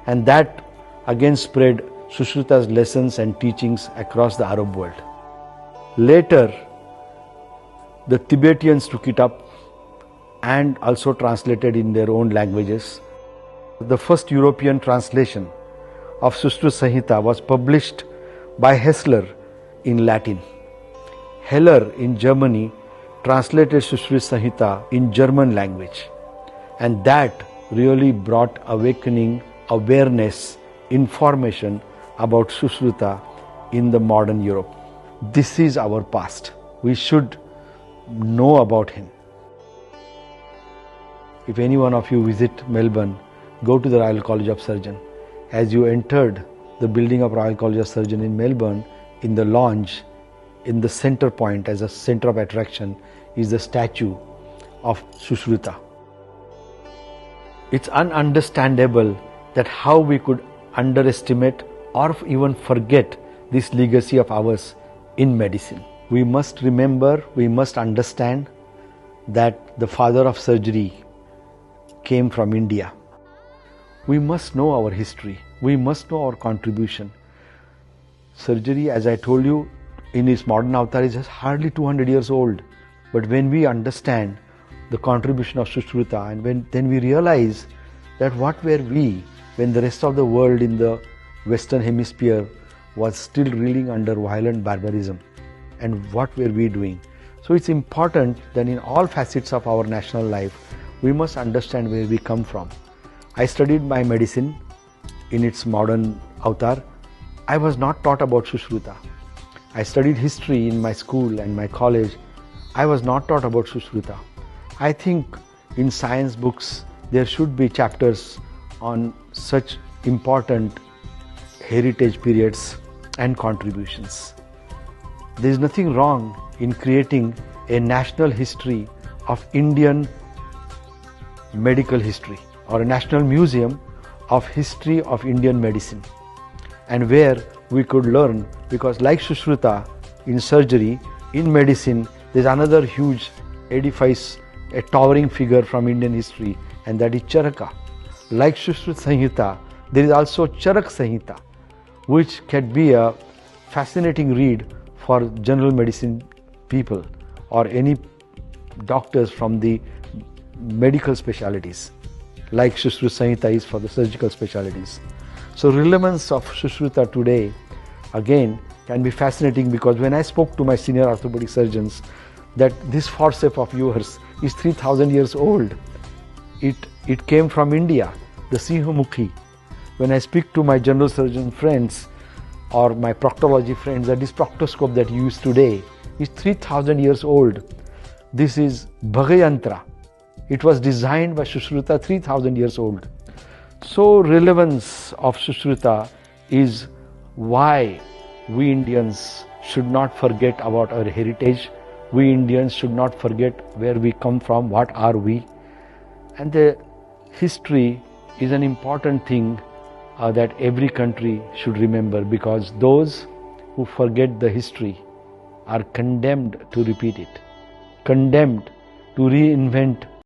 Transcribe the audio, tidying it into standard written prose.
and that again spread Sushruta's lessons and teachings across the Arab world. Later, the Tibetans took it up and also translated in their own languages. The first European translation of Sushruta Samhita was published by Hessler in Latin. Heller in Germany translated Sushruta Samhita in German language, and that really brought awakening, awareness, information about Sushruta in the modern Europe. This is our past. We should know about him. If any one of you visit Melbourne, go to the Royal College of Surgeons. As you entered the building of Royal College of Surgeons in Melbourne, in the lounge, in the center point as a center of attraction is the statue of Sushruta. It's ununderstandable that how we could underestimate or even forget this legacy of ours in medicine. We must remember, we must understand that the father of surgery came from India. We must know our history. We must know our contribution. Surgery, as I told you, in its modern avatar is just hardly 200 years old. But when we understand the contribution of Sushruta, and then we realize that what were we when the rest of the world in the Western Hemisphere was still reeling under violent barbarism, and what were we doing? So it's important that in all facets of our national life, we must understand where we come from. I studied my medicine in its modern avatar. I was not taught about Sushruta. I studied history in my school and my college. I was not taught about Sushruta. I think in science books there should be chapters on such important heritage periods and contributions. There is nothing wrong in creating a national history of Indian medical history, or a national museum of history of Indian medicine, and where we could learn, because like Sushruta in surgery, in medicine there is another huge edifice, a towering figure from Indian history, and that is Charaka. Like Sushruta Samhita, there is also Charaka Samhita, which can be a fascinating read for general medicine people or any doctors from the medical specialties, like Sushruta Samhita is for the surgical specialties. So relevance of Sushruta today again can be fascinating, because when I spoke to my senior orthopedic surgeons that this forceps of yours is 3000 years old. It came from India, the Sinhamukhi. When I speak to my general surgeon friends or my proctology friends, that this proctoscope that you use today is 3000 years old. This is Bhagayantra. It was designed by Sushruta 3000 years old. So relevance of Sushruta is why we Indians should not forget about our heritage. We Indians should not forget where we come from, what are we. And the history is an important thing that every country should remember, because those who forget the history are condemned to repeat it, condemned to reinvent